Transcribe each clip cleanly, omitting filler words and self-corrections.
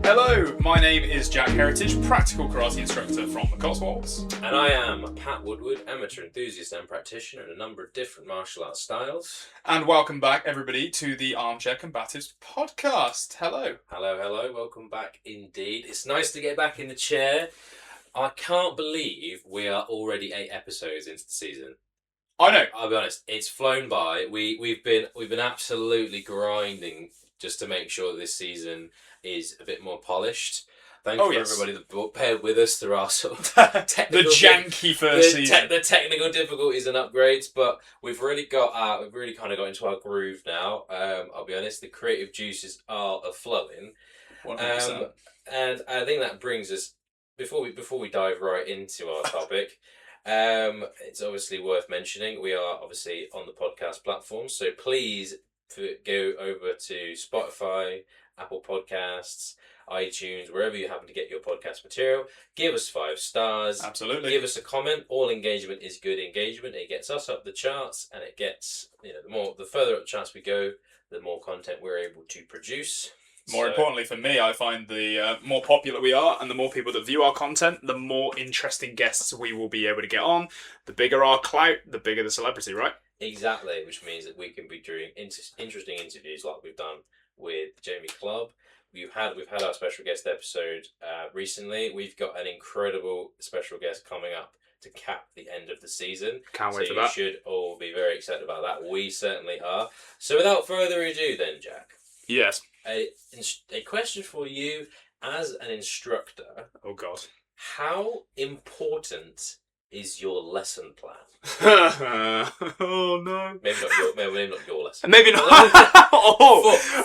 Hello, my name is Jack Heritage, practical karate instructor from the Cotswolds. And I am Pat Woodward, amateur enthusiast and practitioner in a number of different martial arts styles. And welcome back, everybody, to the Armchair Combatives podcast. Hello. Hello, welcome back indeed. It's nice to get back in the chair. I can't believe we are already 8 episodes into the season. I know. I'll be honest, it's flown by. We've been absolutely grinding just to make sure that this season is a bit more polished. Thank you for everybody that paired with us through our sort of technical the janky first season. The technical difficulties and upgrades, but we've really kind of got into our groove now. I'll be honest, the creative juices are flowing. 100%. And I think that brings us before we dive right into our topic. It's obviously worth mentioning we are obviously on the podcast platform, so please go over to Spotify, Apple Podcasts, iTunes, wherever you happen to get your podcast material. Give us 5 stars. Absolutely. Give us a comment. All engagement is good engagement. It gets us up the charts, and it gets the further up the charts we go, the more content we're able to produce. More importantly for me, I find the more popular we are and the more people that view our content, the more interesting guests we will be able to get on. The bigger our clout, the bigger the celebrity, right? Exactly, which means that we can be doing interesting interviews like we've done with Jamie Clubb. We've had our special guest episode recently. We've got an incredible special guest coming up to cap the end of the season. Can't wait for that. So you should all be very excited about that. We certainly are. So without further ado then, Jack. Yes. A question for you as an instructor. Oh, God. How important is your lesson plan? Oh, no. Maybe not your lesson. Maybe not.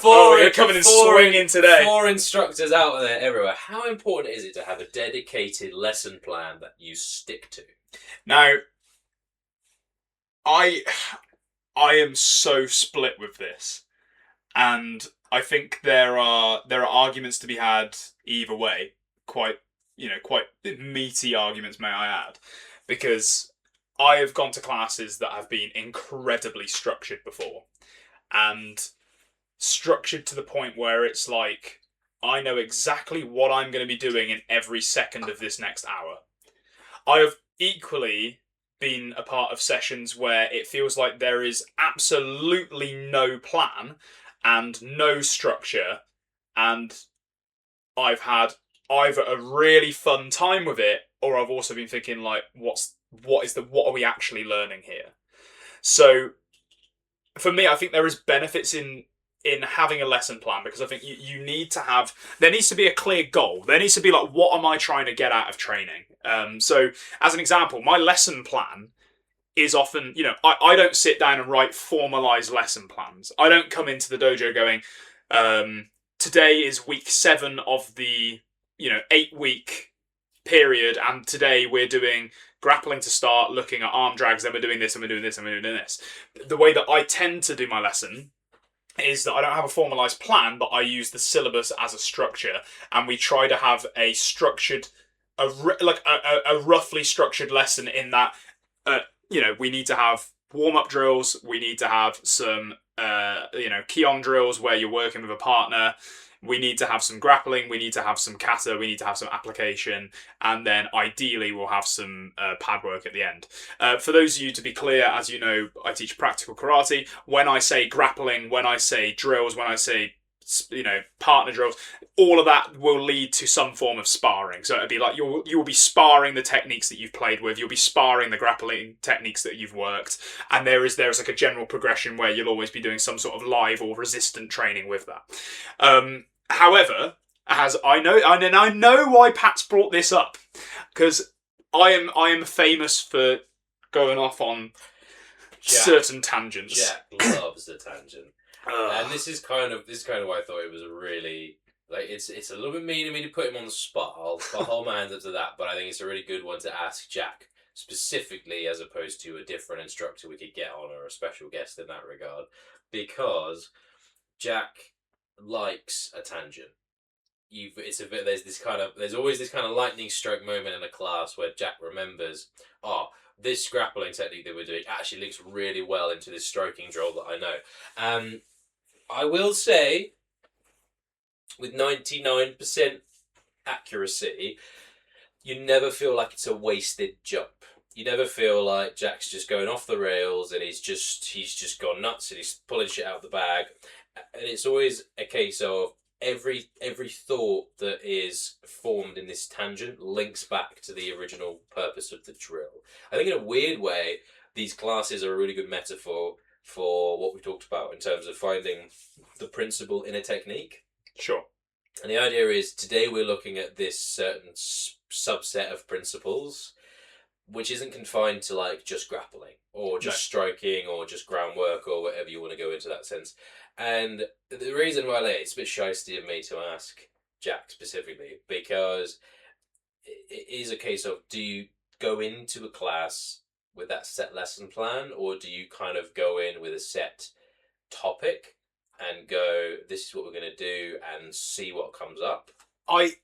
We're coming in swinging today. 4 instructors out there everywhere. How important is it to have a dedicated lesson plan that you stick to? Now, I am so split with this, and I think there are arguments to be had either way. Quite meaty arguments, may I add, because I have gone to classes that have been incredibly structured before, and structured to the point where it's like, I know exactly what I'm going to be doing in every second of this next hour. I have equally been a part of sessions where it feels like there is absolutely no plan and no structure, and I've had either a really fun time with it, or I've also been thinking like, what are we actually learning here? So for me, I think there is benefits in having a lesson plan, because I think you need to have, there needs to be a clear goal. There needs to be like, what am I trying to get out of training? So as an example, my lesson plan is often, I don't sit down and write formalized lesson plans. I don't come into the dojo going, today is week 7 of the 8-week period, and today we're doing grappling to start, looking at arm drags, then we're doing this, and we're doing this, and we're doing this. The way that I tend to do my lesson is that I don't have a formalised plan, but I use the syllabus as a structure, and we try to have a structured, a roughly structured lesson in that, we need to have warm-up drills, we need to have some, Kion drills where you're working with a partner, we need to have some grappling, we need to have some kata, we need to have some application, and then ideally we'll have some pad work at the end. For those of you, to be clear, as you know, I teach practical karate. When I say grappling, when I say drills, when I say partner drills, all of that will lead to some form of sparring. So it'd be like you will be sparring the techniques that you've played with, you'll be sparring the grappling techniques that you've worked, and there's like a general progression where you'll always be doing some sort of live or resistant training with that. However, as I know why Pat's brought this up, because I am famous for going off on certain tangents. Jack loves a tangent. And this is kind of why I thought it was a really, it's a little bit mean of me to put him on the spot. I'll hold my hands up to that, but I think it's a really good one to ask Jack specifically, as opposed to a different instructor we could get on, or a special guest in that regard, because Jack likes a tangent. There's always this kind of lightning stroke moment in a class where Jack remembers, this grappling technique that we're doing actually links really well into this stroking drill that I know. I will say, with 99% accuracy, you never feel like it's a wasted jump. You never feel like Jack's just going off the rails and he's just gone nuts and he's pulling shit out of the bag. And it's always a case of every thought that is formed in this tangent links back to the original purpose of the drill. I think in a weird way, these classes are a really good metaphor for what we talked about in terms of finding the principle in a technique. Sure. And the idea is today we're looking at this certain subset of principles, which isn't confined to like just grappling or just striking or just groundwork or whatever you want to go into that sense. And the reason why it's a bit shysty of me to ask Jack specifically, because it is a case of, do you go into a class with that set lesson plan, or do you kind of go in with a set topic and go, this is what we're going to do and see what comes up? I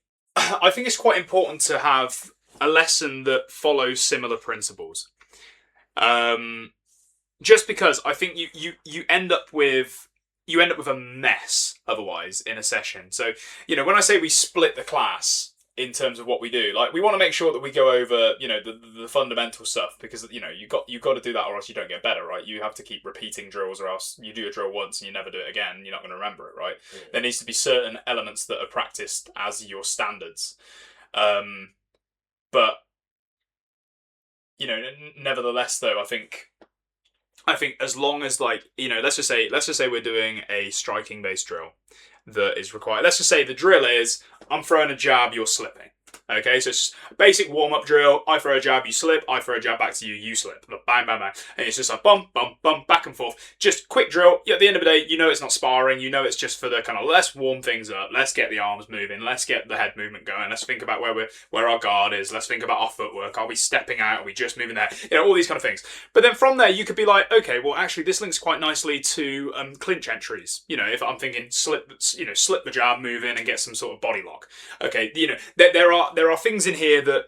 think it's quite important to have a lesson that follows similar principles. Just because I think you end up with a mess otherwise in a session. So, when I say we split the class in terms of what we do, like we want to make sure that we go over, the fundamental stuff, because you've got to do that or else you don't get better, right? You have to keep repeating drills or else you do a drill once and you never do it again, you're not going to remember it, right? Yeah. There needs to be certain elements that are practiced as your standards. But nevertheless though, I think as long as let's just say we're doing a striking based drill that is required. Let's just say the drill is, I'm throwing a jab, you're slipping. Okay, so it's just a basic warm-up drill. I throw a jab, you slip. I throw a jab back to you, you slip. Bang, bang, bang. And it's just like bump, bump, bump, back and forth. Just quick drill. At the end of the day, it's not sparring. It's just for the kind of, let's warm things up. Let's get the arms moving. Let's get the head movement going. Let's think about where our guard is. Let's think about our footwork. Are we stepping out? Are we just moving there? All these kind of things. But then from there, you could be like, okay, well, actually, this links quite nicely to clinch entries. If I'm thinking slip the jab, move in, and get some sort of body lock. Okay, there are things in here that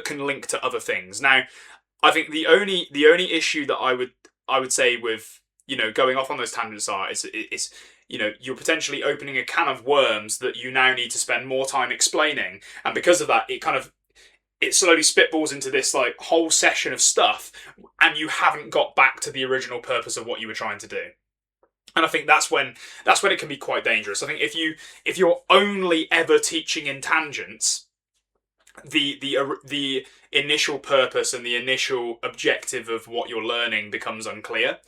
can link to other things. Now, I think the only issue that I would say with going off on those tangents is you're potentially opening a can of worms that you now need to spend more time explaining, and because of that, it slowly spitballs into this like whole session of stuff, and you haven't got back to the original purpose of what you were trying to do. And I think that's when it can be quite dangerous. I think if you're only ever teaching in tangents, the initial purpose and the initial objective of what you're learning becomes unclear.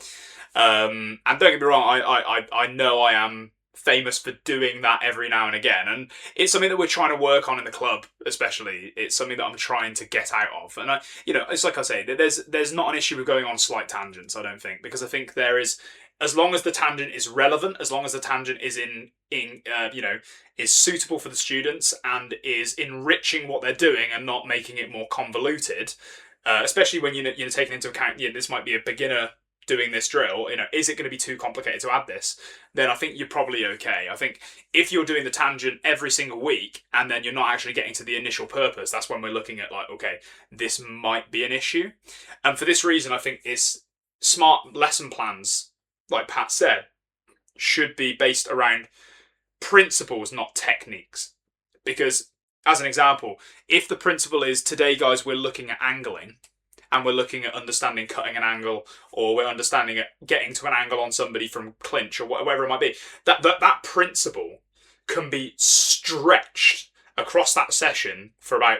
And don't get me wrong, I know I am famous for doing that every now and again, and it's something that we're trying to work on in the club. Especially, it's something that I'm trying to get out of. And it's like I say, there's not an issue with going on slight tangents, I don't think, because I think there is, as long as the tangent is relevant, as long as the tangent is is suitable for the students and is enriching what they're doing and not making it more convoluted, especially when you're taking into account, this might be a beginner doing this drill, is it going to be too complicated to add this? Then I think you're probably okay. I think if you're doing the tangent every single week and then you're not actually getting to the initial purpose, that's when we're looking at like, okay, this might be an issue. And for this reason, I think it's smart lesson plans, like Pat said, should be based around principles, not techniques. Because, as an example, if the principle is, today, guys, we're looking at angling, and we're looking at understanding cutting an angle, or we're understanding getting to an angle on somebody from clinch, or whatever it might be, that principle can be stretched across that session for about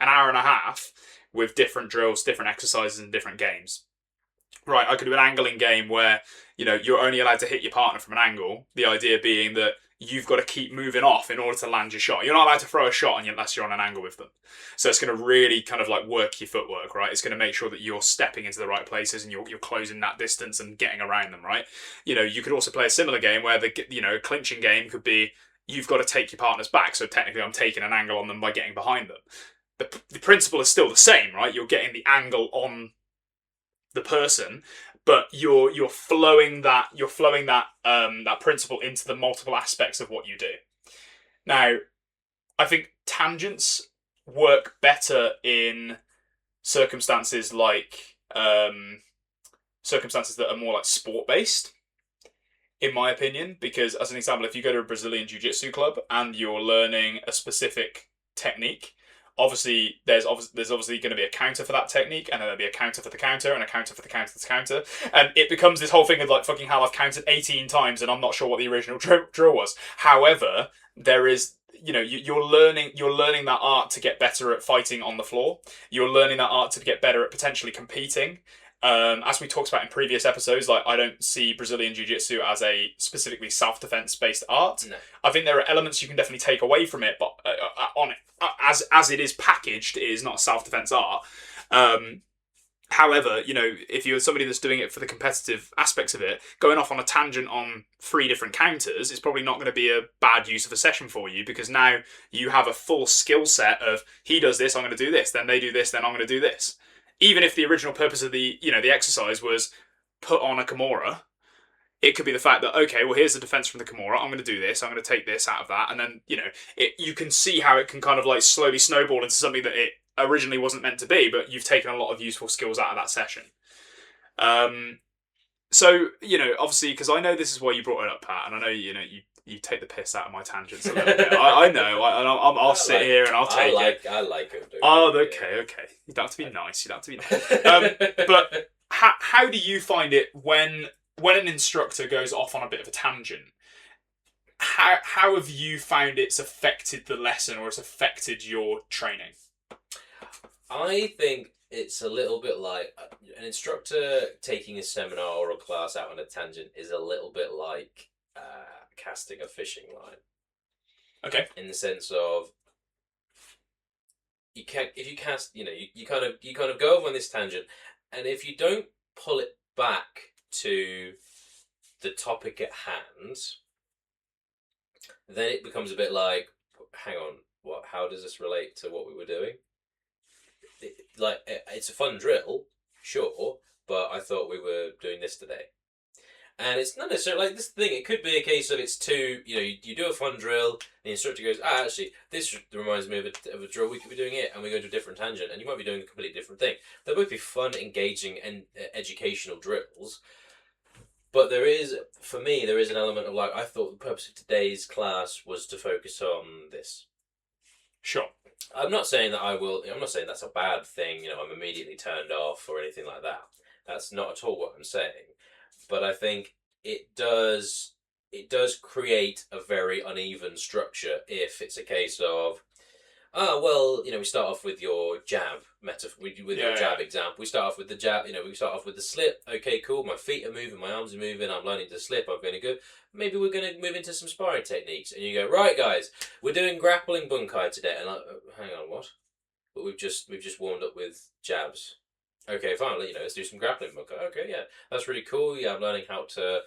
an hour and a half with different drills, different exercises, and different games. Right, I could do an angling game where, you're only allowed to hit your partner from an angle. The idea being that you've got to keep moving off in order to land your shot. You're not allowed to throw a shot unless you're on an angle with them. So it's going to really kind of like work your footwork, right? It's going to make sure that you're stepping into the right places and you're closing that distance and getting around them, right? You could also play a similar game where a clinching game could be, you've got to take your partner's back. So technically I'm taking an angle on them by getting behind them. The principle is still the same, right? You're getting the angle on the person, but you're flowing that principle into the multiple aspects of what you do. Now, I think tangents work better in circumstances like circumstances that are more like sport based. in my opinion, because as an example, if you go to a Brazilian Jiu-Jitsu club and you're learning a specific technique, there's obviously going to be a counter for that technique, and then there'll be a counter for the counter, and a counter for the counter to the counter, and it becomes this whole thing of like fucking hell, I've counted 18 times and I'm not sure what the original drill was. However, there is, you're learning that art to get better at fighting on the floor. You're learning that art to get better at potentially competing. As we talked about in previous episodes, like I don't see Brazilian Jiu-Jitsu as a specifically self-defense based art. No. I think there are elements you can definitely take away from it, but on it as it is packaged, it is not a self-defense art. However, if you're somebody that's doing it for the competitive aspects of it, going off on a tangent on 3 different counters is probably not going to be a bad use of a session for you, because now you have a full skill set of he does this, I'm going to do this, then they do this, then I'm going to do this. Even if the original purpose of the exercise was put on a Kimura, it could be the fact that, okay, well, here's the defense from the Kimura, I'm going to do this, I'm going to take this out of that, and then, you can see how it can kind of like slowly snowball into something that it originally wasn't meant to be, but you've taken a lot of useful skills out of that session. So, obviously, because I know this is why you brought it up, Pat, and I know, you take the piss out of my tangents a little bit. I know. I'll sit here and I'll take it. I like it. Oh, okay. You'd have to be nice. But how do you find it when an instructor goes off on a bit of a tangent? How have you found it's affected the lesson, or it's affected your training? I think it's a little bit like an instructor taking a seminar or a class out on a tangent is a little bit like casting a fishing line. Okay. In the sense of if you cast, you kind of go off on this tangent, and if you don't pull it back to the topic at hand, then it becomes a bit like, hang on, what? How does this relate to what we were doing? It's a fun drill, sure, but I thought we were doing this today. And it's not necessarily like this thing. It could be a case of it's too, you do a fun drill, and the instructor goes, actually, this reminds me of a drill we could be doing it, and we go to a different tangent, and you might be doing a completely different thing. They'll both be fun, engaging, and educational drills. But for me, there is an element of like, I thought the purpose of today's class was to focus on this. Sure. I'm not saying that's a bad thing, I'm immediately turned off or anything like that. That's not at all what I'm saying. But I think it does create a very uneven structure if it's a case of, we start off with your jab metaphor, your jab example. We start off with the jab, we start off with the slip. Okay, cool. My feet are moving, my arms are moving, I'm learning to slip, I'm feeling good. Maybe we're going to move into some sparring techniques. And you go, right, guys, we're doing grappling bunkai today. And like, hang on, what? But we've just warmed up with jabs. Okay, fine. Let's do some grappling bunkai. Okay, yeah, that's really cool. Yeah, I'm learning how to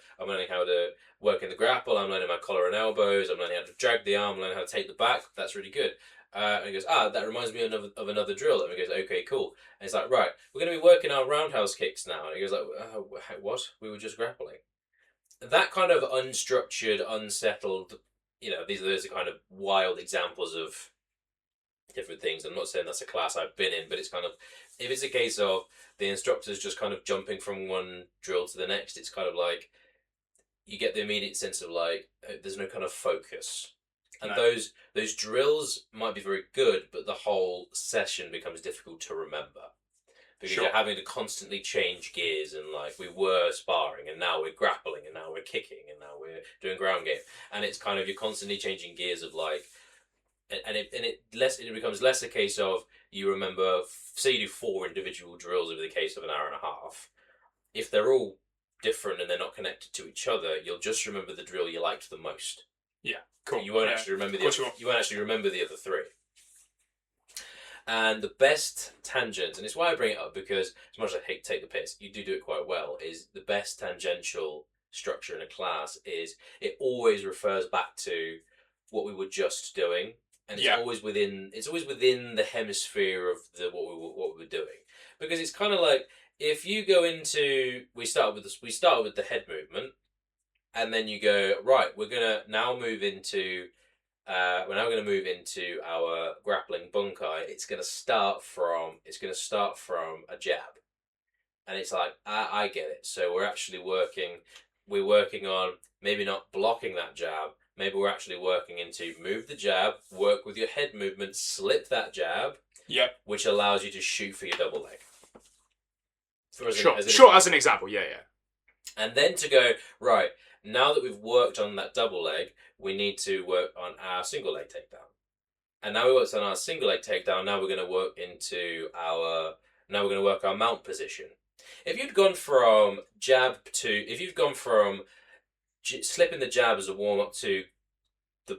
work in the grapple. I'm learning my collar and elbows. I'm learning how to drag the arm. I'm learning how to take the back. That's really good. And he goes, that reminds me of another drill. And he goes, okay, cool. And he's like, right, we're going to be working our roundhouse kicks now. And he goes, like, what? We were just grappling. That kind of unstructured, unsettled, those are kind of wild examples of different things. I'm not saying that's a class I've been in, but it's kind of, if it's a case of the instructor's just kind of jumping from one drill to the next, it's kind of like, you get the immediate sense of like, there's no kind of focus. And no. Those drills might be very good, but the whole session becomes difficult to remember. Because you're having to constantly change gears, and like we were sparring, and now we're grappling, and now we're kicking, and now we're doing ground game, and it's kind of you're constantly changing gears of like, and it becomes less a case of you remember, say you do 4 individual drills over the case of an hour and a half. If they're all different and they're not connected to each other, you'll just remember the drill you liked the most. Yeah, cool. You won't actually remember you won't actually remember the other 3. And the best tangent, and it's why I bring it up, because as much as I hate to take the piss, you do it quite well, is the best tangential structure in a class is it always refers back to what we were just doing, and it's always within the hemisphere of what we were doing, because it's kind of like if you go into we start with the head movement, and then you go right, we're gonna now move into. We're now going to move into our grappling bunkai. It's going to start from a jab, and it's like I get it. So we're actually working we're working on maybe not blocking that jab. Maybe we're actually working into move the jab, work with your head movement, slip that jab, Yep. which allows you to shoot for your double leg. As an example, yeah. And then to go, right, now that we've worked on that double leg, we need to work on our single leg takedown. And now we worked on our single leg takedown, now we're going to work our mount position. If you'd gone from slipping the jab as a warm up to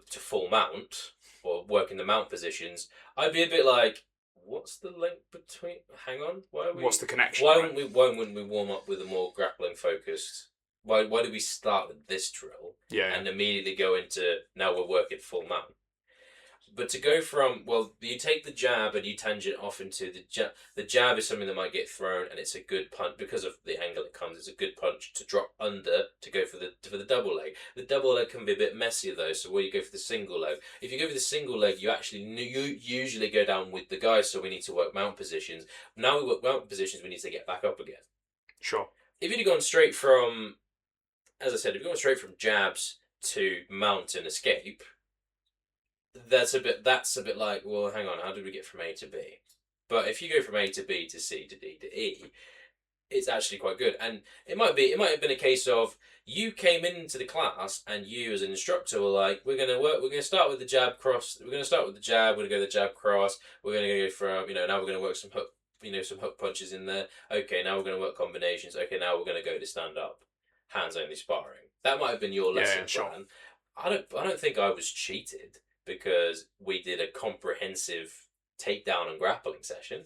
full mount or working the mount positions, I'd be a bit like, what's the link between? Hang on, What's the connection? Why wouldn't we warm up with a more grappling focused? Why do we start with this drill and immediately go into now we're working full mount? But to go from, you take the jab and you tangent off into the jab. The jab is something that might get thrown, and it's a good punch because of the angle it comes. It's a good punch to drop under to go for the double leg. The double leg can be a bit messier though, so where you go for the single leg. If you go for the single leg, you usually go down with the guy. So we need to work mount positions. Now we work mount positions, we need to get back up again. Sure. If you'd gone straight from, as I said, if you've gone straight from jabs to mount and escape. That's a bit like, well, hang on, how did we get from A to B? But if you go from A to B to C to D to E, it's actually quite good. And it might have been a case of you came into the class and you as an instructor were like, we're gonna start with the jab cross, we're gonna start with the jab, we're gonna go the jab cross, we're gonna go from, now we're gonna work some hook punches in there. Okay, now we're gonna work combinations. Okay, now we're gonna go to stand up, hands only sparring. That might have been your lesson plan. I don't think I was cheated, because we did a comprehensive takedown and grappling session.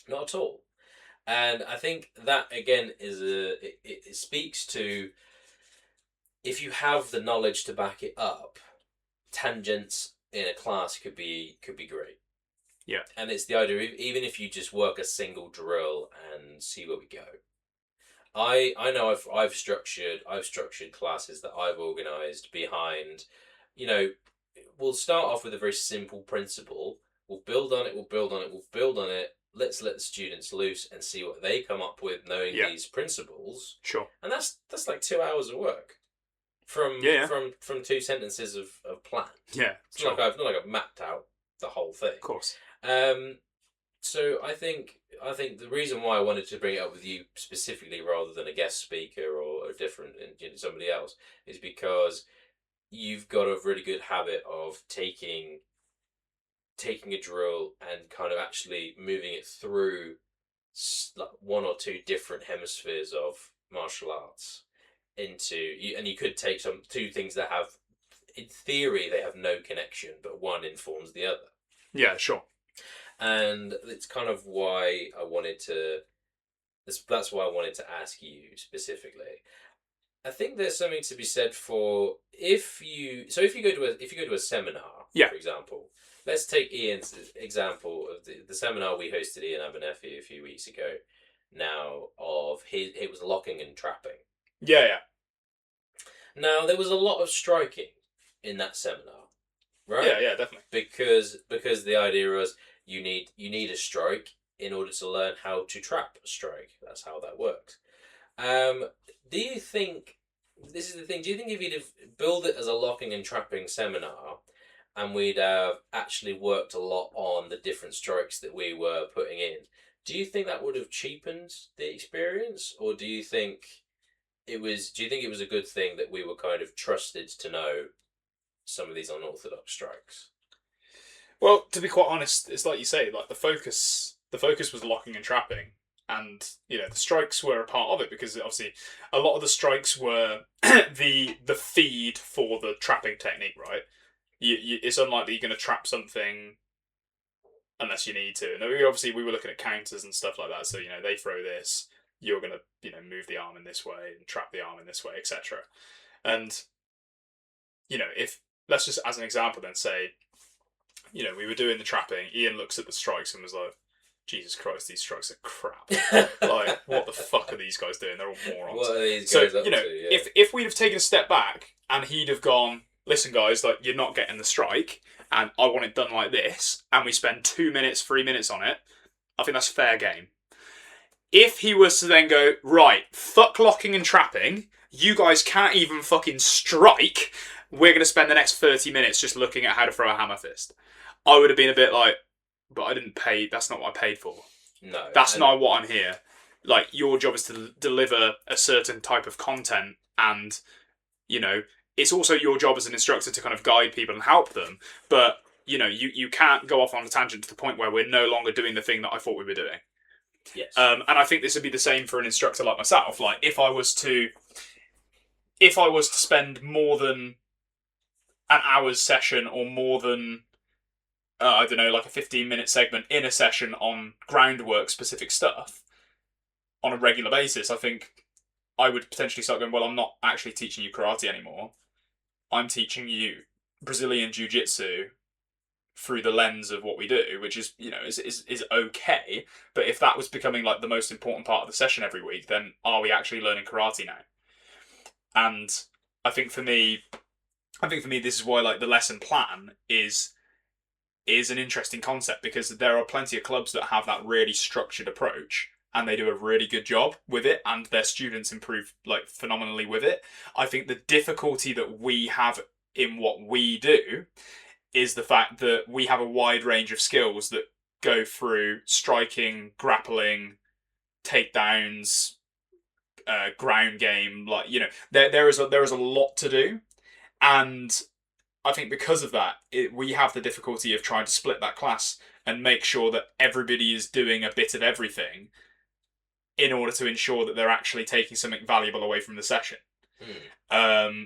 Not at all. And I think that, again, it speaks to, if you have the knowledge to back it up, tangents in a class could be great. Yeah. And it's the idea, even if you just work a single drill and see where we go. I know I've structured classes that I've organised behind, we'll start off with a very simple principle. We'll build on it. Let's let the students loose and see what they come up with, knowing these principles. Sure. And that's like 2 hours of work from 2 sentences of plan. Yeah. It's not like I've mapped out the whole thing. Of course. So I think the reason why I wanted to bring it up with you specifically rather than a guest speaker or a different somebody else is because you've got a really good habit of taking a drill and kind of actually moving it through one or two different hemispheres of martial arts and you could take two things that have, in theory, they have no connection, but one informs the other. Yeah, sure. And it's kind of why I wanted to. That's why I wanted to ask you specifically. I think there's something to be said for if you go to a seminar, for example. Let's take Ian's example of the seminar we hosted Ian Abernethy a few weeks ago. Now it was locking and trapping. Yeah. Now there was a lot of striking in that seminar, right? Yeah, definitely. Because the idea was you need a strike in order to learn how to trap a strike. That's how that works. Do you think, this is the thing, do you think if you'd have built it as a locking and trapping seminar and we'd have actually worked a lot on the different strikes that we were putting in, do you think that would have cheapened the experience? Or do you think it was a good thing that we were kind of trusted to know some of these unorthodox strikes? Well, to be quite honest, it's like you say, like the focus was locking and trapping. And, the strikes were a part of it because obviously a lot of the strikes were the feed for the trapping technique, right? It's unlikely you're going to trap something unless you need to. And obviously we were looking at counters and stuff like that. So, they throw this, you're going to, move the arm in this way and trap the arm in this way, etc. And, if, let's just as an example then say, we were doing the trapping, Ian looks at the strikes and was like, Jesus Christ, these strikes are crap. Like, what the fuck are these guys doing? They're all morons. What are these guys up to? Yeah. If we'd have taken a step back and he'd have gone, listen guys, like, you're not getting the strike, and I want it done like this, and we spend 2 minutes, 3 minutes on it, I think that's fair game. if he was to then go, right, fuck locking and trapping, you guys can't even fucking strike, we're going to spend the next 30 minutes just looking at how to throw a hammer fist. I would have been a bit like, but I didn't pay, that's not what I paid for. No. That's not what I'm here. Like, your job is to deliver a certain type of content, and, you know, it's also your job as an instructor to kind of guide people and help them, but, you know, you can't go off on a tangent to the point where we're no longer doing the thing that I thought we were doing. Yes. And I think this would be the same for an instructor like myself. Like, if I was to spend more than an hour's session or more than I don't know, like a 15-minute segment in a session on groundwork specific stuff on a regular basis, I think I would potentially start going, well, I'm not actually teaching you karate anymore. I'm teaching you Brazilian Jiu-Jitsu through the lens of what we do, which is, you know, is okay. But if that was becoming like the most important part of the session every week, then are we actually learning karate now? And I think for me, this is why like the lesson plan is an interesting concept, because there are plenty of clubs that have that really structured approach and they do a really good job with it and their students improve like phenomenally with it. I think the difficulty that we have in what we do is the fact that we have a wide range of skills that go through striking, grappling, takedowns, ground game. Like, you know, there is a lot to do, and I think because of that, we have the difficulty of trying to split that class and make sure that everybody is doing a bit of everything in order to ensure that they're actually taking something valuable away from the session.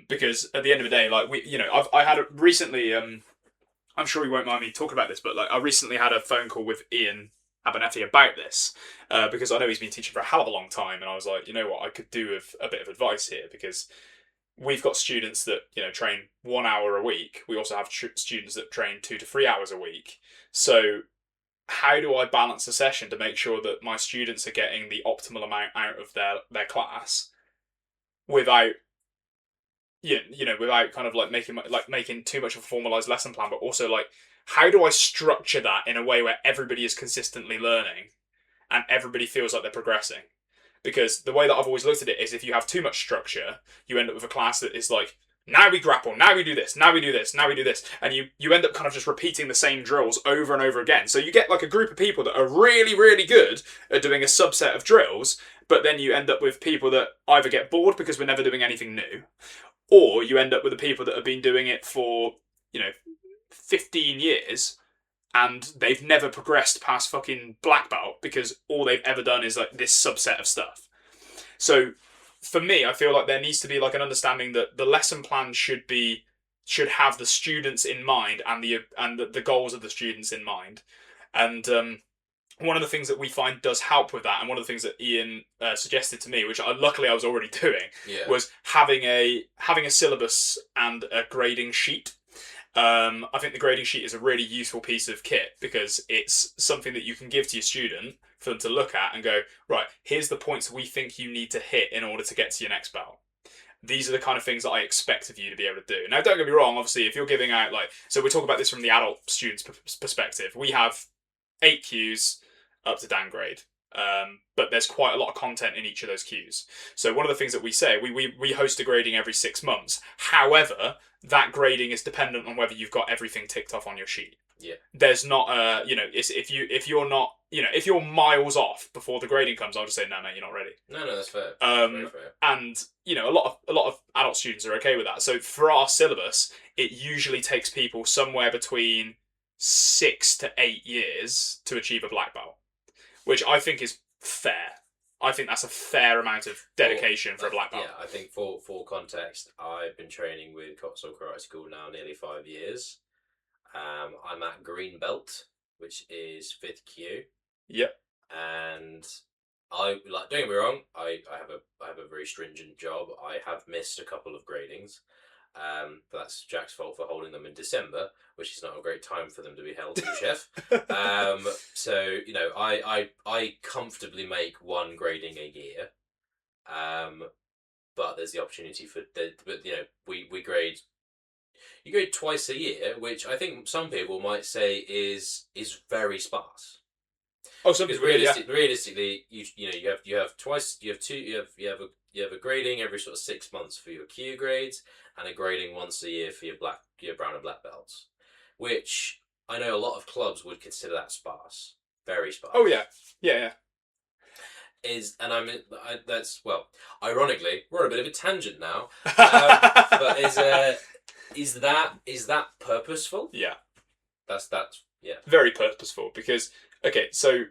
Because at the end of the day, like I had recently. I'm sure he won't mind me talking about this, but like I recently had a phone call with Ian Abernethy about this because I know he's been teaching for a hell of a long time, and I was like, you know what, I could do with a bit of advice here, because we've got students that, you know, train 1 hour a week. We also have students that train 2 to 3 hours a week. So how do I balance a session to make sure that my students are getting the optimal amount out of their class without, you know, without kind of like making too much of a formalized lesson plan, but also like, how do I structure that in a way where everybody is consistently learning and everybody feels like they're progressing? Because the way that I've always looked at it is, if you have too much structure, you end up with a class that is like, now we grapple, now we do this, now we do this, now we do this. And you end up kind of just repeating the same drills over and over again. So you get like a group of people that are really, really good at doing a subset of drills, but then you end up with people that either get bored because we're never doing anything new, or you end up with the people that have been doing it for, you know, 15 years and they've never progressed past fucking black belt because all they've ever done is like this subset of stuff. So for me, I feel like there needs to be like an understanding that the lesson plan should have the students in mind and the goals of the students in mind. And one of the things that we find does help with that, and one of the things that Ian suggested to me, which luckily I was already doing, was having a syllabus and a grading sheet. I think the grading sheet is a really useful piece of kit because it's something that you can give to your student for them to look at and go, right, here's the points we think you need to hit in order to get to your next belt. These are the kind of things that I expect of you to be able to do. Now, don't get me wrong, obviously, if you're giving out, like, so we're talking about this from the adult student's perspective. We have 8 cues up to downgrade. But there's quite a lot of content in each of those cues. So one of the things that we say, we host a grading every 6 months. However, that grading is dependent on whether you've got everything ticked off on your sheet. Yeah. There's not you know, if you're not, you know, if you're miles off before the grading comes, I'll just say, no, mate, you're not ready. No, that's fair. Very fair. And, you know, a lot of adult students are okay with that. So for our syllabus, it usually takes people somewhere between 6 to 8 years to achieve a black belt, which I think is fair. I think that's a fair amount of dedication for a black belt. Yeah, I think for context, I've been training with Cotswold Karate School now nearly 5 years. I'm at green belt, which is 5th Q. Yep. And I don't get me wrong, I have a very stringent job. I have missed a couple of gradings. But that's Jack's fault for holding them in December, which is not a great time for them to be held in chef. So, you know, I comfortably make 1 grading a year. But there's the opportunity but you know, we grade. You grade twice a year, which I think some people might say is very sparse. Oh, some Because people do, yeah. realistically, you have twice you have a grading every sort of 6 months for your Q grades, and a grading once a year for your brown and black belts, which I know a lot of clubs would consider that sparse, very sparse. Oh yeah, yeah. That's, well, ironically, we're on a bit of a tangent now. But is that purposeful? Yeah. That's yeah. Very purposeful, because okay, so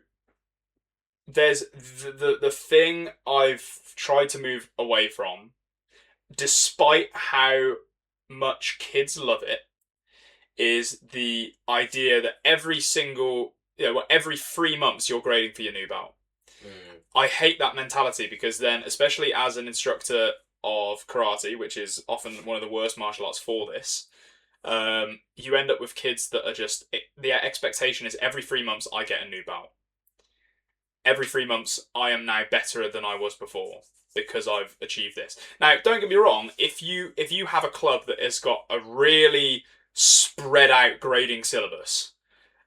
there's the thing I've tried to move away from, despite how much kids love it, is the idea that every 3 months you're grading for your new belt. I hate that mentality, because then, especially as an instructor of karate, which is often one of the worst martial arts for this, you end up with kids that are just, the expectation is every 3 months I get a new belt. Every 3 months I am now better than I was before because I've achieved this. Now, don't get me wrong, if you have a club that has got a really spread out grading syllabus,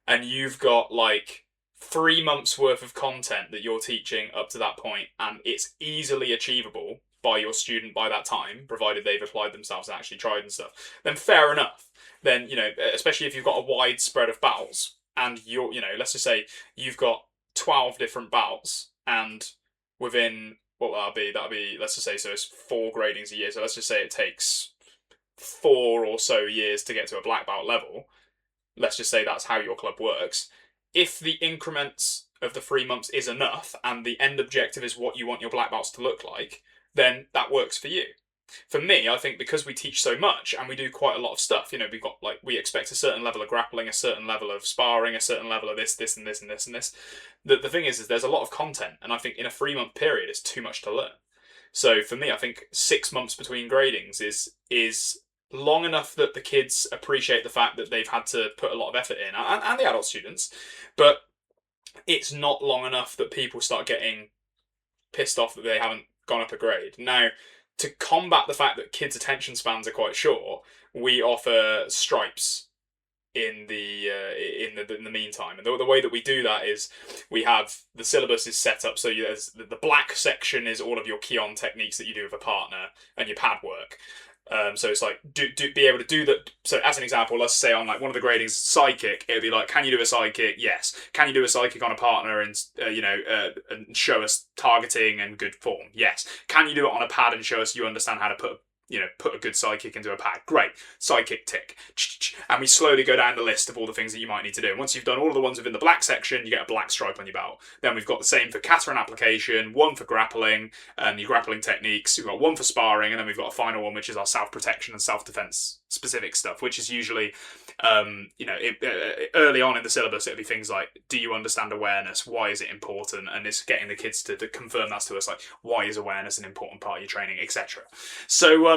and you've got like 3 months worth of content that you're teaching up to that point, and it's easily achievable by your student by that time, provided they've applied themselves and actually tried and stuff, then fair enough. Then, especially if you've got a wide spread of bouts, and let's just say you've got 12 different bouts, and within, what that'll be, let's just say, so it's 4 gradings a year, so let's just say it takes 4 or so years to get to a black belt level. Let's just say that's how your club works. If the increments of the 3 months is enough, and the end objective is what you want your black belts to look like, then that works for you. For me, I think because we teach so much and we do quite a lot of stuff, we expect a certain level of grappling, a certain level of sparring, a certain level of this, and this, and this, and this. The thing is there's a lot of content, and I think in a 3-month period it's too much to learn. So for me, I think 6 months between gradings is long enough that the kids appreciate the fact that they've had to put a lot of effort in, and the adult students, but it's not long enough that people start getting pissed off that they haven't gone up a grade. Now, to combat the fact that kids' attention spans are quite short, we offer stripes in the meantime. And the way that we do that is we have the syllabus is set up so there's the black section is all of your Kion techniques that you do with a partner and your pad work. So it's like be able to do that. So as an example, let's say on like one of the gradings, side kick, it would be like, can you do a side kick? Yes. Can you do a side kick on a partner and and show us targeting and good form? Yes. Can you do it on a pad and show us you understand how to put a good side kick into a pad? Great. Side kick tick. And we slowly go down the list of all the things that you might need to do. And once you've done all of the ones within the black section, you get a black stripe on your belt. Then we've got the same for kata and application, one for grappling and your grappling techniques. We've got one for sparring, and then we've got a final one, which is our self-protection and self-defense specific stuff, which is usually, early on in the syllabus, it'll be things like, do you understand awareness? Why is it important? And it's getting the kids to confirm that to us, like, why is awareness an important part of your training, etc. So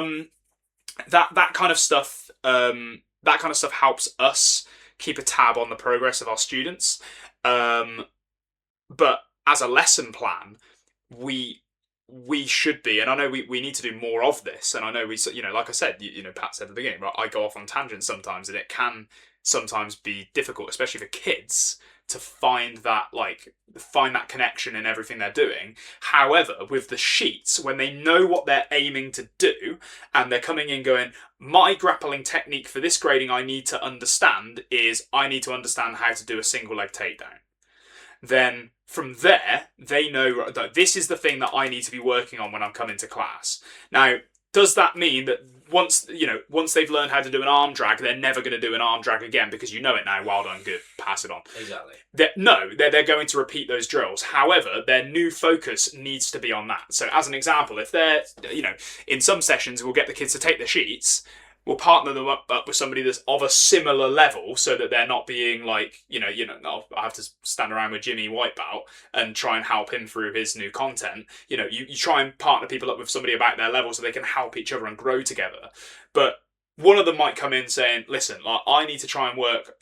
that kind of stuff helps us keep a tab on the progress of our students. But as a lesson plan, we should be, and I know we need to do more of this, and I know like I said, Pat said at the beginning, right, I go off on tangents sometimes, and it can sometimes be difficult, especially for kids, to find that connection in everything they're doing. However, with the sheets, when they know what they're aiming to do, and they're coming in going, my grappling technique for this grading I need to understand is I need to understand how to do a single leg takedown. Then from there, they know that this is the thing that I need to be working on when I'm coming to class. Now, does that mean that once they've learned how to do an arm drag, they're never going to do an arm drag again because you know it now? Well done, good, pass it on. Exactly. They're going to repeat those drills. However, their new focus needs to be on that. So as an example, if they're, in some sessions, we'll get the kids to take the sheets, we'll partner them up with somebody that's of a similar level so that they're not being like, I have to stand around with Jimmy Whitebelt and try and help him through his new content. You try and partner people up with somebody about their level so they can help each other and grow together. But one of them might come in saying, listen, I need to try and work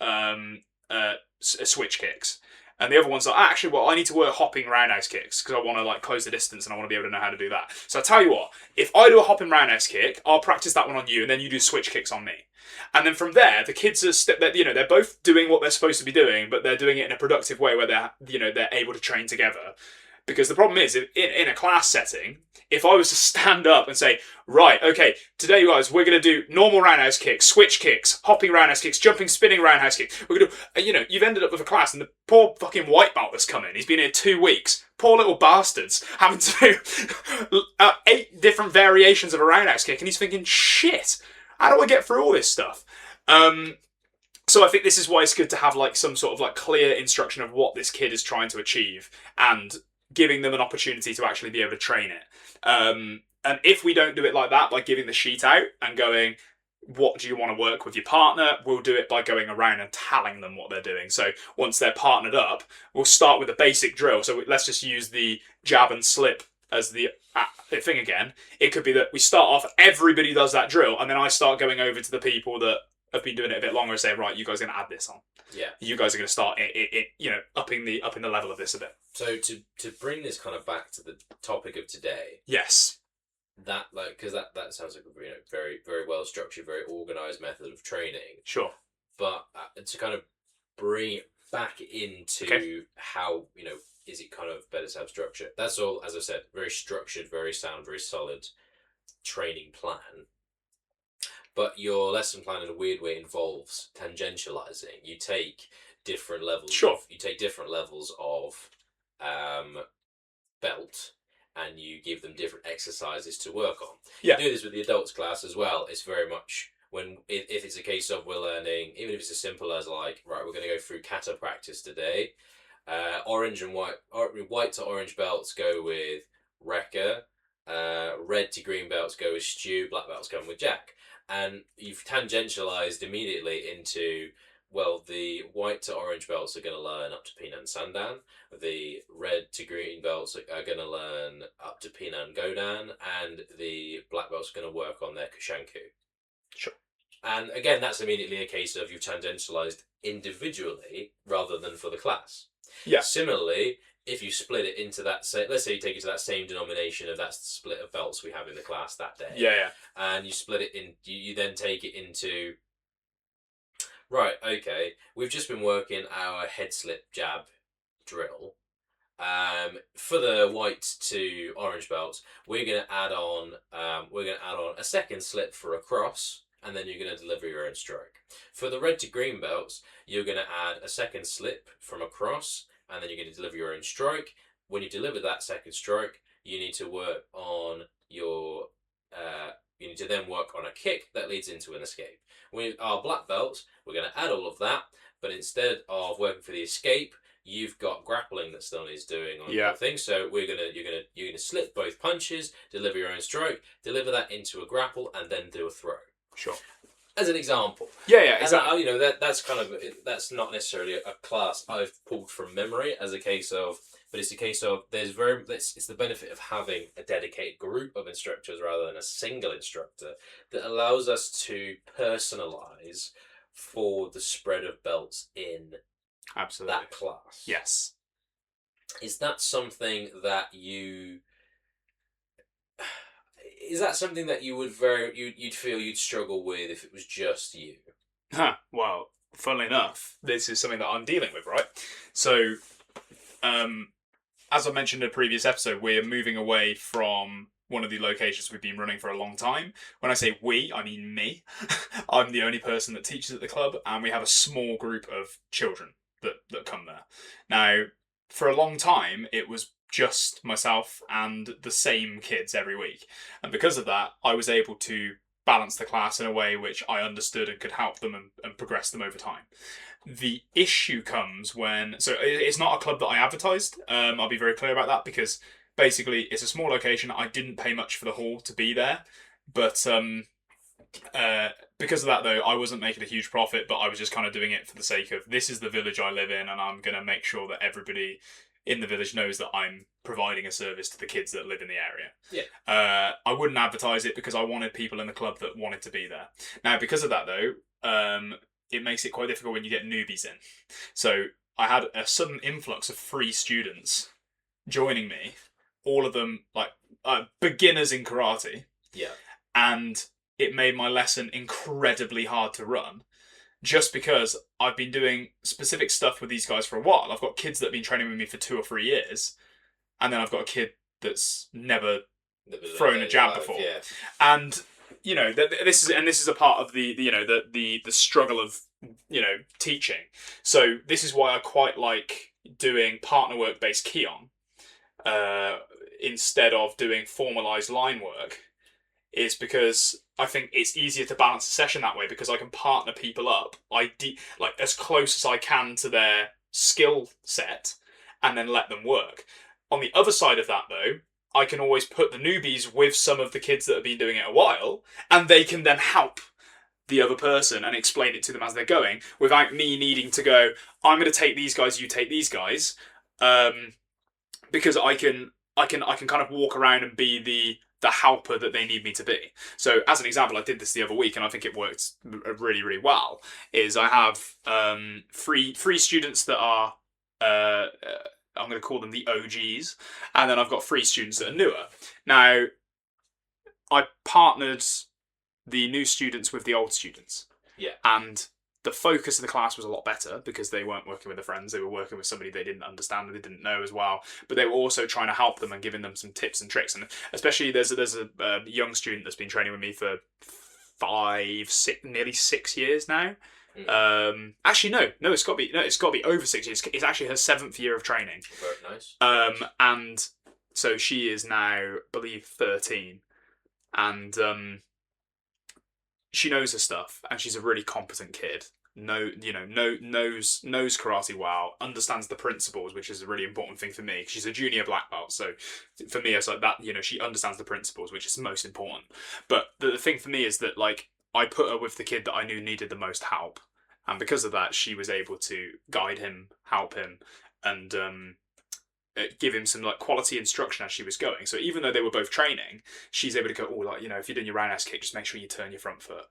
switch kicks. And the other one's like, actually, well, I need to work hopping roundhouse kicks because I want to like close the distance and I want to be able to know how to do that. So I tell you what, if I do a hopping roundhouse kick, I'll practice that one on you, and then you do switch kicks on me. And then from there, the kids are they're both doing what they're supposed to be doing, but they're doing it in a productive way where they're able to train together. Because the problem is, in a class setting, if I was to stand up and say, right, okay, today, guys, we're going to do normal roundhouse kicks, switch kicks, hopping roundhouse kicks, jumping, spinning roundhouse kicks. We're going to, you've ended up with a class, and the poor fucking white belt that's come in, he's been here 2 weeks. Poor little bastards having to do 8 different variations of a roundhouse kick, and he's thinking, shit, how do I get through all this stuff? So I think this is why it's good to have like some sort of like clear instruction of what this kid is trying to achieve, and giving them an opportunity to actually be able to train it. And if we don't do it like that, by giving the sheet out and going, what do you want to work with your partner? We'll do it by going around and telling them what they're doing. So once they're partnered up, we'll start with a basic drill. So let's just use the jab and slip as the thing again. It could be that we start off, everybody does that drill, and then I start going over to the people that have been doing it a bit longer and say, right, you guys are going to add this on. Yeah. You guys are going to start upping the level of this a bit. So to bring this kind of back to the topic of today. Yes. Because that sounds like a very very well structured, very organized method of training. Sure. But to kind of bring it back into how is it kind of better to have structure? That's all, as I said, very structured, very sound, very solid training plan. But your lesson plan in a weird way involves tangentializing. You take different levels. Sure. You take different levels of belt, and you give them different exercises to work on. Yeah. You do this with the adults class as well. It's very much if it's a case of we're learning, even if it's as simple as like, right, we're going to go through kata practice today. Orange and white to orange belts go with Rekka. Red to green belts go with Stu. Black belts come with Jack. And you've tangentialized immediately into, well, the white to orange belts are going to learn up to Pinan Sandan. The red to green belts are going to learn up to Pinan Godan. And the black belts are going to work on their Kushanku. Sure. And again, that's immediately a case of you've tangentialized individually rather than for the class. Yeah. Similarly, if you split it into that, let's say you take it to that same denomination of that split of belts we have in the class that day. Yeah. And you split it in, you then take it into, right, okay, we've just been working our head slip jab drill. For the white to orange belts, we're going to add on a second slip for a cross, and then you're going to deliver your own strike. For the red to green belts, you're going to add a second slip from a cross, and then you're going to deliver your own strike. When you deliver that second strike, you need to work on your you need to then work on a kick that leads into an escape. With our black belts, we're going to add all of that, but instead of working for the escape, you've got grappling that still needs doing on your thing. So you're gonna slip both punches, deliver your own strike, deliver that into a grapple, and then do a throw. Sure. As an example. Yeah, exactly. And, that's not necessarily a class I've pulled from memory as a case of, but it's a case of it's the benefit of having a dedicated group of instructors rather than a single instructor that allows us to personalize for the spread of belts in that class. Yes. Is that something that you would you'd feel you'd struggle with if it was just you? Well, funnily enough, this is something that I'm dealing with, right? So, as I mentioned in a previous episode, we're moving away from one of the locations we've been running for a long time. When I say we, I mean me. I'm the only person that teaches at the club, and we have a small group of children that come there. Now, for a long time, it was just myself and the same kids every week. And because of that, I was able to balance the class in a way which I understood and could help them and progress them over time. The issue comes when... So it's not a club that I advertised. I'll be very clear about that, because basically it's a small location. I didn't pay much for the hall to be there. But because of that, though, I wasn't making a huge profit, but I was just kind of doing it for the sake of, this is the village I live in, and I'm going to make sure that everybody in the village knows that I'm providing a service to the kids that live in the area. Yeah. I wouldn't advertise it because I wanted people in the club that wanted to be there. Now, because of that, though, it makes it quite difficult when you get newbies in. So I had a sudden influx of free students joining me, all of them like beginners in karate. Yeah. And it made my lesson incredibly hard to run, just because I've been doing specific stuff with these guys for a while. I've got kids that have been training with me for 2 or 3 years, and then I've got a kid that's never thrown a jab before. Yeah. And this is a part of the struggle of teaching. So this is why I quite like doing partner work based Kion instead of doing formalized line work, is because I think it's easier to balance a session that way, because I can partner people up like as close as I can to their skill set and then let them work. On the other side of that, though, I can always put the newbies with some of the kids that have been doing it a while, and they can then help the other person and explain it to them as they're going, without me needing to go, I'm going to take these guys, you take these guys, because I can kind of walk around and be the helper that they need me to be. So as an example, I did this the other week and I think it worked really, really well, is I have three students that are, I'm going to call them the OGs, and then I've got 3 students that are newer. Now, I partnered the new students with the old students. Yeah. And the focus of the class was a lot better, because they weren't working with their friends, they were working with somebody they didn't understand and they didn't know as well, but they were also trying to help them and giving them some tips and tricks. And especially there's a young student that's been training with me for 5, nearly 6 years now. Actually no, it's got to be over 6 years. It's actually her 7th year of training. Very nice. And so she is now, I believe, 13, and she knows her stuff, and she's a really competent kid. Knows karate well, understands the principles, which is a really important thing for me. She's a junior black belt, so for me it's like that. She understands the principles, which is most important. But the thing for me is that, like, I put her with the kid that I knew needed the most help, and because of that, she was able to guide him, help him, and give him some like quality instruction as she was going. So even though they were both training, she's able to go, if you're doing your roundhouse kick, just make sure you turn your front foot.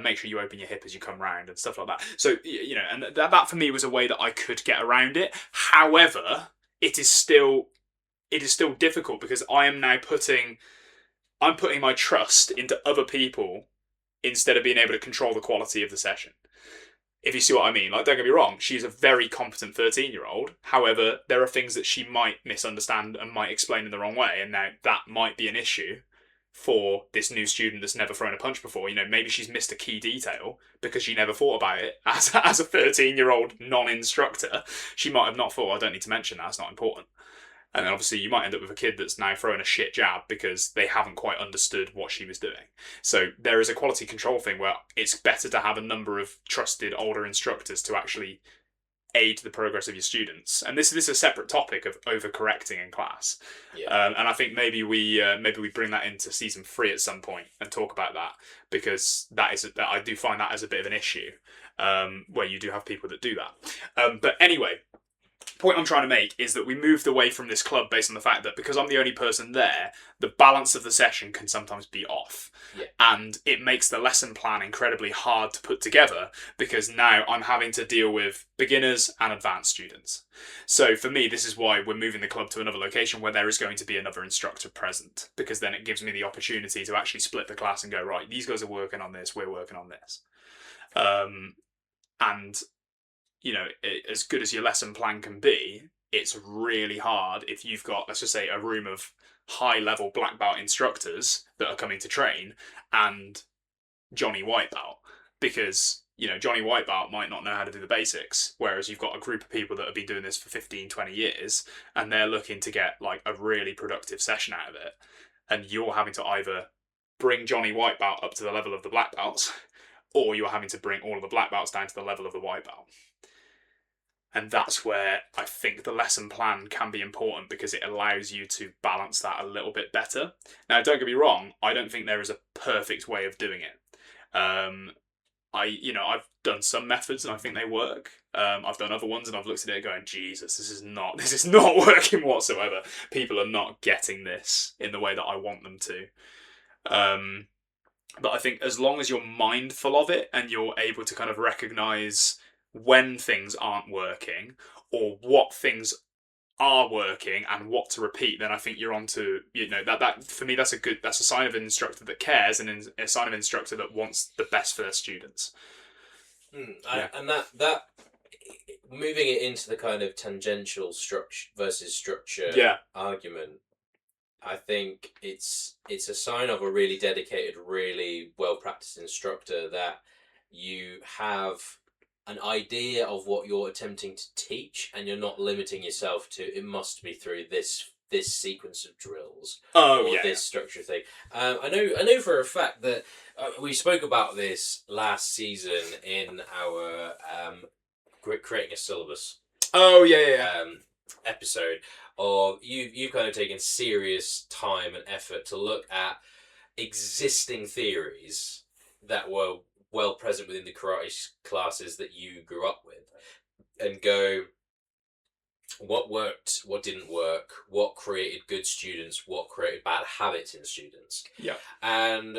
Make sure you open your hip as you come round and stuff like that. So and that for me was a way that I could get around it. However, it is still difficult, because I am now putting my trust into other people instead of being able to control the quality of the session. If you see what I mean. Like, don't get me wrong, she's a very competent 13-year-old. However, there are things that she might misunderstand and might explain in the wrong way, and now that might be an issue for this new student that's never thrown a punch before. Maybe she's missed a key detail because she never thought about it as a 13-year-old non-instructor. She might have not thought, I don't need to mention that, it's not important. And then obviously you might end up with a kid that's now throwing a shit jab because they haven't quite understood what she was doing. So there is a quality control thing where it's better to have a number of trusted older instructors to actually aid the progress of your students. And this is a separate topic of overcorrecting in class. Yeah. And I think maybe we bring that into season 3 at some point and talk about that, because I do find that as a bit of an issue, where you do have people that do that. But anyway, point I'm trying to make is that we moved away from this club based on the fact that, because I'm the only person there, the balance of the session can sometimes be off. Yeah. And it makes the lesson plan incredibly hard to put together, because now I'm having to deal with beginners and advanced students. So for me, this is why we're moving the club to another location where there is going to be another instructor present, because then it gives me the opportunity to actually split the class and go, right, these guys are working on this, we're working on this. And as good as your lesson plan can be, it's really hard if you've got, let's just say, a room of high-level black belt instructors that are coming to train and Johnny White Belt, because, Johnny White Belt might not know how to do the basics, whereas you've got a group of people that have been doing this for 15, 20 years, and they're looking to get, like, a really productive session out of it, and you're having to either bring Johnny White Belt up to the level of the black belts, or you're having to bring all of the black belts down to the level of the white belt. And that's where I think the lesson plan can be important, because it allows you to balance that a little bit better. Now, don't get me wrong, I don't think there is a perfect way of doing it. I've done some methods and I think they work. I've done other ones and I've looked at it going, Jesus, this is not working whatsoever. People are not getting this in the way that I want them to. But I think as long as you're mindful of it and you're able to kind of recognise when things aren't working or what things are working and what to repeat, then I think you're on to, that for me, that's a sign of an instructor that cares and a sign of an instructor that wants the best for their students. And that moving it into the kind of tangential structure versus structure argument, I think it's a sign of a really dedicated, really well practiced instructor that you have an idea of what you're attempting to teach, and you're not limiting yourself to it must be through this sequence of drills this structure thing. I know for a fact that we spoke about this last season in our creating a syllabus. Episode of you've kind of taken serious time and effort to look at existing theories that were well present within the karate classes that you grew up with, and go, what worked, what didn't work, what created good students, what created bad habits in students. And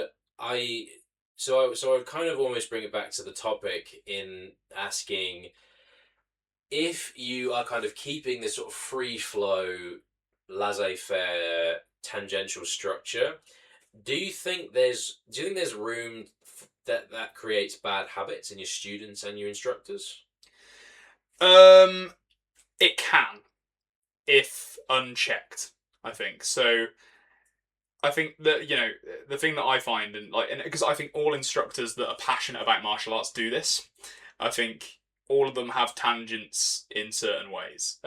so I would kind of almost bring it back to the topic in asking, if you are kind of keeping this sort of free flow, laissez-faire, tangential structure, do you think there's room that creates bad habits in your students and your instructors? It can, if unchecked, I think. So I think that, the thing that I find, and because I think all instructors that are passionate about martial arts do this. I think all of them have tangents in certain ways.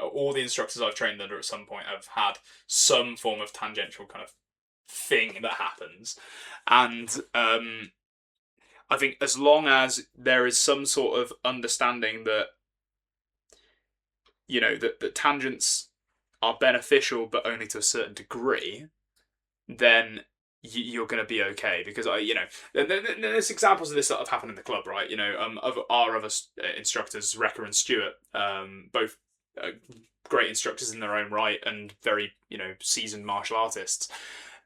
All the instructors I've trained under at some point have had some form of tangential kind of thing that happens. And I think as long as there is some sort of understanding that, that tangents are beneficial, but only to a certain degree, then you're going to be okay. Because there's examples of this that have happened in the club, right? Of our other instructors, Rekka and Stuart, both great instructors in their own right and very, seasoned martial artists.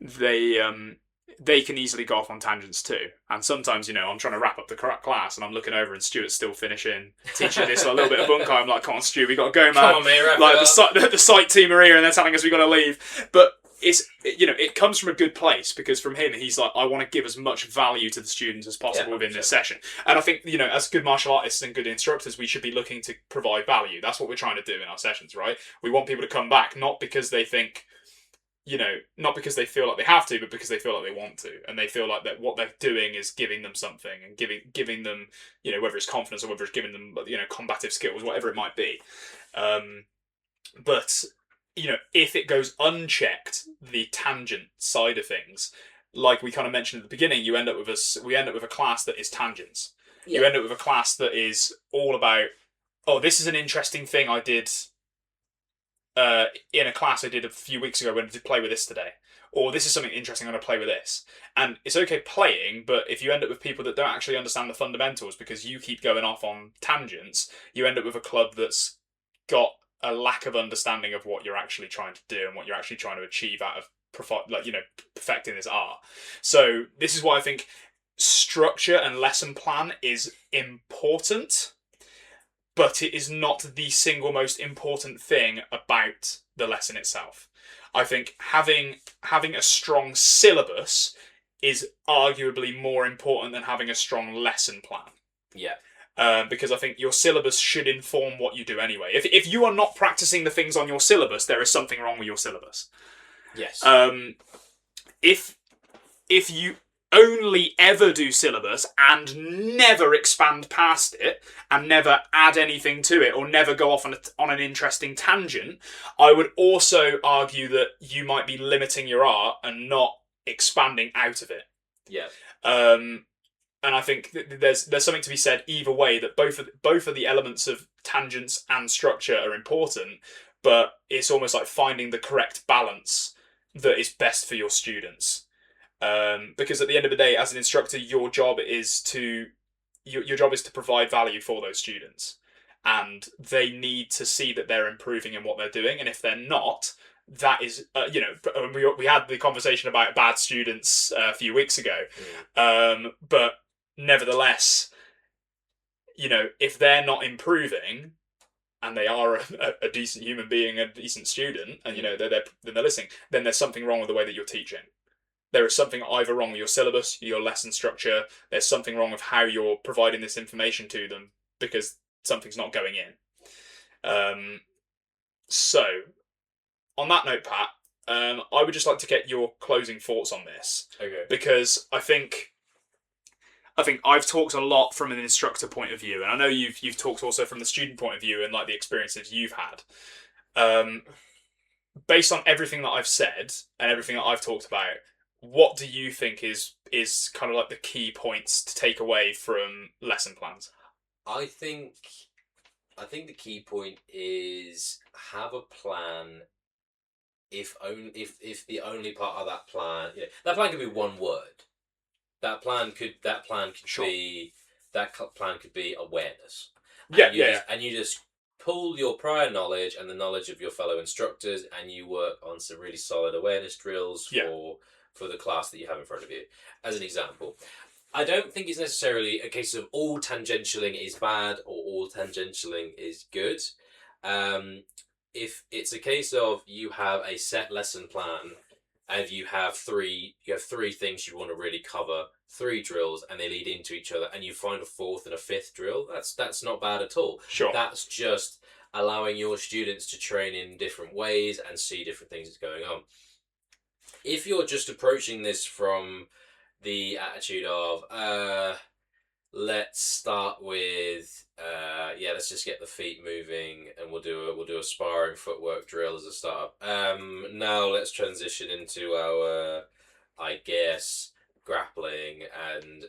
They can easily go off on tangents too. And sometimes, I'm trying to wrap up the class and I'm looking over and Stuart's still teaching this a little bit of bunkai. I'm like, come on, Stu, we got to go, man. Come on, mate, wrap it up. The site team are here and they're telling us we got to leave. But it comes from a good place, because from him, he's like, I want to give as much value to the students as possible within this session. And I think, as good martial artists and good instructors, we should be looking to provide value. That's what we're trying to do in our sessions, right? We want people to come back, not because they think, not because they feel like they have to, but because they feel like they want to, and they feel like that what they're doing is giving them something, and giving them, whether it's confidence or whether it's giving them, combative skills, whatever it might be. But if it goes unchecked, the tangent side of things, like we kind of mentioned at the beginning, we end up with a class that is tangents. You end up with a class that is all about, this is an interesting thing I did in a class I did a few weeks ago when I did play with this today. Or this is something interesting, I'm going to play with this. And it's okay playing, but if you end up with people that don't actually understand the fundamentals because you keep going off on tangents, you end up with a club that's got a lack of understanding of what you're actually trying to do and what you're actually trying to achieve out of perfecting this art. So this is why I think structure and lesson plan is important, but it is not the single most important thing about the lesson itself. I think having a strong syllabus is arguably more important than having a strong lesson plan. Because I think your syllabus should inform what you do anyway. If you are not practicing the things on your syllabus, there is something wrong with your syllabus. Yes. If you only ever do syllabus and never expand past it and never add anything to it or never go off on an interesting tangent, I would also argue that you might be limiting your art and not expanding out of it. And I think there's something to be said either way, that both of the elements of tangents and structure are important, but it's almost like finding the correct balance that is best for your students. Because at the end of the day, as an instructor, your job is to provide value for those students, and they need to see that they're improving in what they're doing. And if they're not, that is, we had the conversation about bad students a few weeks ago, but nevertheless, if they're not improving and they are a decent human being, a decent student, and they're listening, then there's something wrong with the way that you're teaching. There is something either wrong with your syllabus, your lesson structure. There's something wrong with how you're providing this information to them because something's not going in. So, on that note, Pat, I would just like to get your closing thoughts on this. Okay. Because I think I've talked a lot from an instructor point of view, and I know you've talked also from the student point of view and like the experiences you've had. Based on everything that I've said and everything that I've talked about, what do you think is kind of like the key points to take away from lesson plans? I think the key point is have a plan. If the only part of that plan, that plan could be one word. That plan could Sure. be plan could be awareness. And you just pull your prior knowledge and the knowledge of your fellow instructors, and you work on some really solid awareness drills for the class that you have in front of you. As an example, I don't think it's necessarily a case of all tangentialing is bad or all tangentialing is good. If it's a case of you have a set lesson plan and you have three things you want to really cover, 3 drills, and they lead into each other, and you find a 4th and a 5th drill, that's not bad at all. Sure. That's just allowing your students to train in different ways and see different things that's going on. If you're just approaching this from the attitude of let's start with let's just get the feet moving, and we'll do a sparring footwork drill as a start. Now let's transition into our I guess grappling, and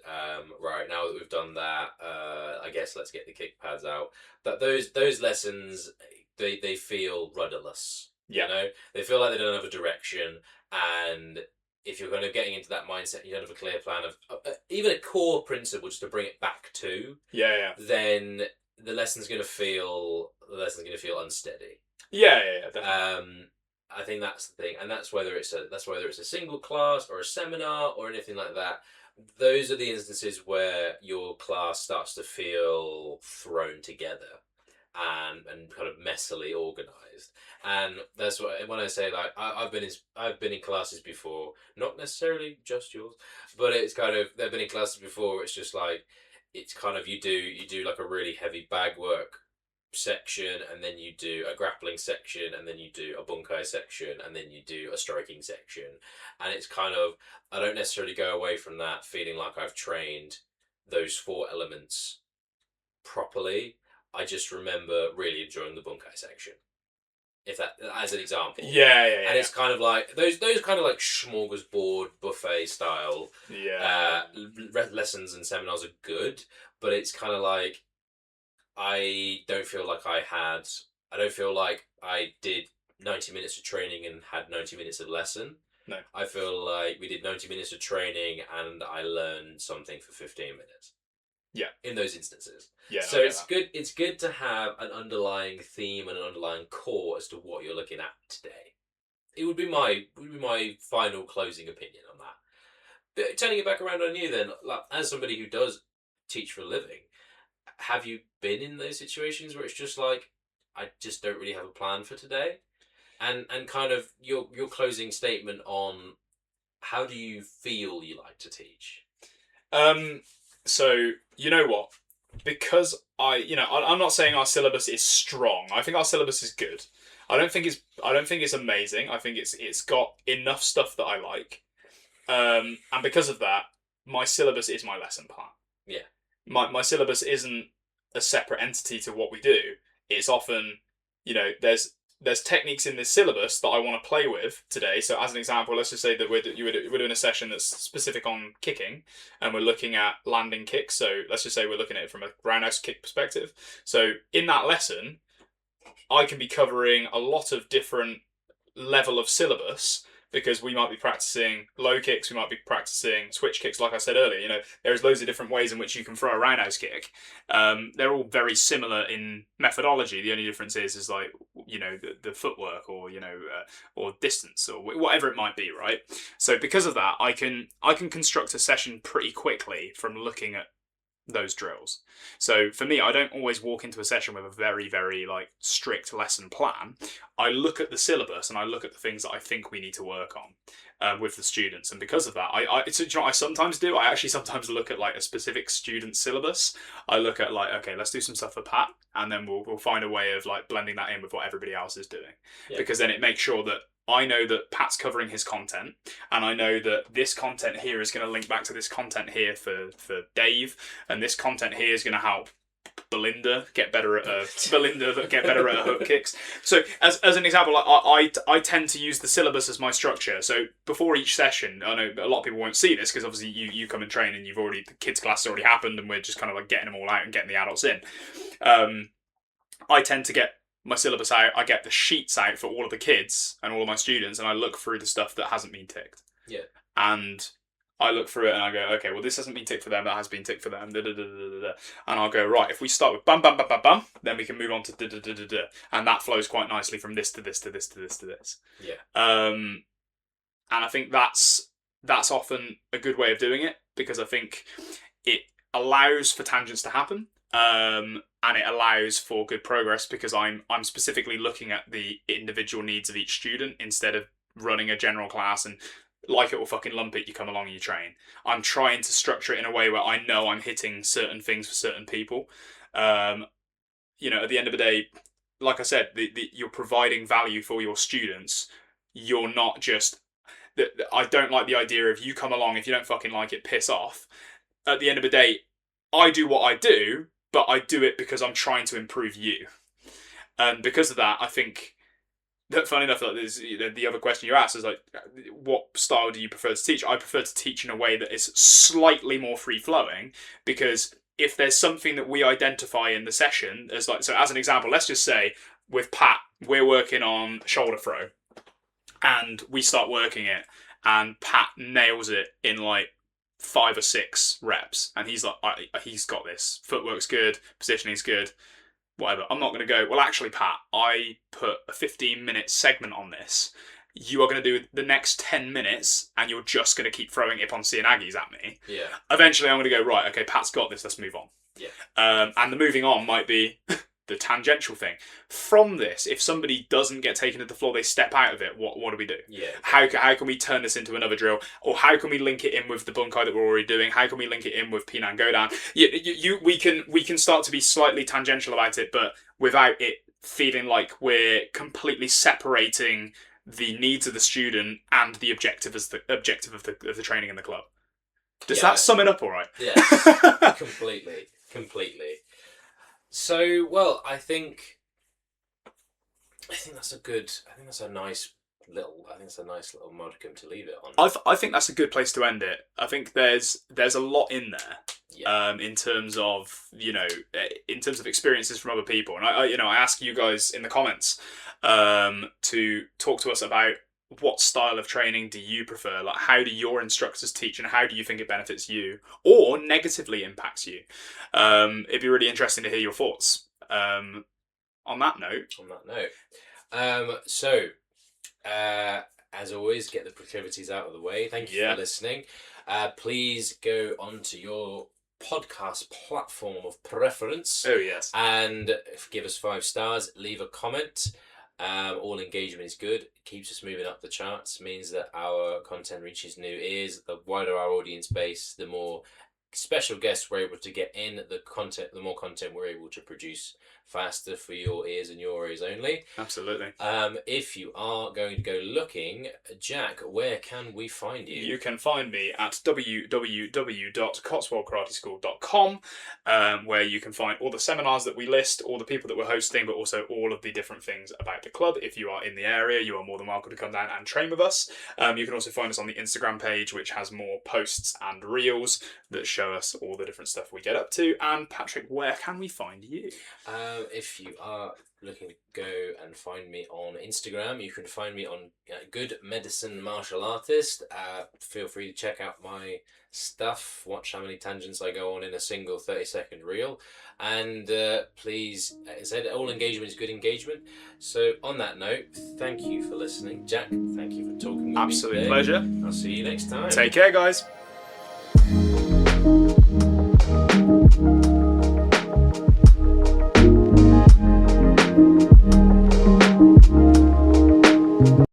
right now that we've done that, I guess let's get the kick pads out. That those lessons, they feel rudderless. They feel like they don't have a direction, and if you're kind of getting into that mindset, you don't have a clear plan of even a core principle just to bring it back to. Then the lesson's going to feel unsteady. Definitely. I think that's the thing, and that's whether it's a single class or a seminar or anything like that. Those are the instances where your class starts to feel thrown together and kind of messily organized. And that's what, when I say, like, I've been in classes before, not necessarily just yours, but it's kind of, they've been in classes before where it's just like, it's kind of, you do like a really heavy bag work section, and then you do a grappling section, and then you do a bunkai section, and then you do a striking section. And it's kind of, I don't necessarily go away from that feeling like I've trained those 4 elements properly. I just remember really enjoying the bunkai section, if that, as an example. And it's kind of like those kind of like smorgasbord buffet style lessons and seminars are good, but it's kind of like I don't feel like I did 90 minutes of training and had 90 minutes of lesson. No. I feel like we did 90 minutes of training and I learned something for 15 minutes. Yeah. In those instances. Yeah. So it's good to have an underlying theme and an underlying core as to what you're looking at today. It would be my final closing opinion on that. But turning it back around on you then, like, as somebody who does teach for a living, have you been in those situations where it's just like, I just don't really have a plan for today? And kind of your closing statement on how do you feel you like to teach? So, you know what? Because I'm not saying our syllabus is strong. I think our syllabus is good. I don't think it's amazing. I think it's got enough stuff that I like. And because of that, my syllabus is my lesson plan. Yeah. My syllabus isn't a separate entity to what we do. It's often, there's techniques in this syllabus that I want to play with today. So as an example, let's just say that we're doing a session that's specific on kicking, and we're looking at landing kicks. So let's just say we're looking at it from a roundhouse kick perspective. So in that lesson, I can be covering a lot of different level of syllabus, because we might be practicing low kicks, we might be practicing switch kicks, like I said earlier. There's loads of different ways in which you can throw a roundhouse kick. They're all very similar in methodology. The only difference is like, the footwork, or or distance, or whatever it might be, right? So because of that, I can construct a session pretty quickly from looking at those drills. So for me, I don't always walk into a session with a very, very like strict lesson plan. I look at the syllabus and I look at the things that I think we need to work on with the students, and because of that, so, you know what I sometimes do? I actually sometimes look at like a specific student syllabus. I look at like, okay, let's do some stuff for Pat, and then we'll find a way of like blending that in with what everybody else is doing, because then it makes sure that I know that Pat's covering his content, and I know that this content here is going to link back to this content here for Dave, and this content here is going to help Belinda get better at hook kicks. So as an example, I tend to use the syllabus as my structure. So before each session, I know a lot of people won't see this because obviously you come and train and the kids class has already happened and we're just kind of like getting them all out and getting the adults in. I tend to get my syllabus out, I get the sheets out for all of the kids and all of my students, and I look through the stuff that hasn't been ticked. Yeah. And I look through it and I go, okay, well, this hasn't been ticked for them, that has been ticked for them, and I'll go, right, if we start with bum, bum, bum, bum, bum, then we can move on to and that flows quite nicely from this to this to this to this to this. Yeah. And I think that's often a good way of doing it, because I think it allows for tangents to happen, and it allows for good progress, because I'm specifically looking at the individual needs of each student instead of running a general class and like it or fucking lump it, you come along and you train. I'm trying to structure it in a way where I know I'm hitting certain things for certain people. You know, at the end of the day, like I said, you're providing value for your students. You're not just... I don't like the idea of you come along, if you don't fucking like it, piss off. At the end of the day, I do what I do, but I do it because I'm trying to improve you. And because of that, I think... that funny enough, like, the other question you asked is like, what style do you prefer to teach? I prefer to teach in a way that is slightly more free flowing, because if there's something that we identify in the session as like, so as an example, let's just say with Pat, we're working on shoulder throw, and we start working it, and Pat nails it in like 5 or 6 reps, and he's like, he's got this. Footwork's good, positioning's good. Whatever. I'm not going to go, well, actually, Pat, I put a 15-minute segment on this. You are going to do the next 10 minutes, and you're just going to keep throwing Ippon-C and Aggies at me. Yeah. Eventually, I'm going to go, right, okay, Pat's got this, let's move on. Yeah. And the moving on might be the tangential thing. From this, if somebody doesn't get taken to the floor, they step out of it, what do we do? Yeah. How can we turn this into another drill? Or how can we link it in with the bunkai that we're already doing? How can we link it in with Pinan Godan? We can start to be slightly tangential about it, but without it feeling like we're completely separating the needs of the student and the objective of the training in the club. Does that sum it up all right? Yeah. Completely. So, well, I think that's a nice little modicum to leave it on. I think that's a good place to end it. I think there's a lot in there. Yeah. In terms of experiences from other people, and I ask you guys in the comments to talk to us about what style of training do you prefer? Like, how do your instructors teach, and how do you think it benefits you or negatively impacts you? It'd be really interesting to hear your thoughts. On that note. So, as always, get the proclivities out of the way. Thank you for listening. Please go onto your podcast platform of preference. Oh, yes. And give us 5 stars. Leave a comment. All engagement is good. It keeps us moving up the charts. Means that our content reaches new ears. The wider our audience base, the more special guests we're able to get in. The more content we're able to produce faster for your ears and your ears only. Absolutely. If you are going to go looking, Jack, where can we find you? You can find me at www.cotswoldkarateschool.com, where you can find all the seminars that we list, all the people that we're hosting, but also all of the different things about the club. If you are in the area, you are more than welcome to come down and train with us. You can also find us on the Instagram page, which has more posts and reels that show us all the different stuff we get up to. And Patrick, where can we find you? If you are looking to go and find me on Instagram, you can find me on Good Medicine Martial Artist. Feel free to check out my stuff, watch how many tangents I go on in a single 30-second reel, and please, as I said, all engagement is good engagement. So on that note, thank you for listening. Jack, thank you for talking with me. Absolute pleasure. I'll see you next time. Take care, guys.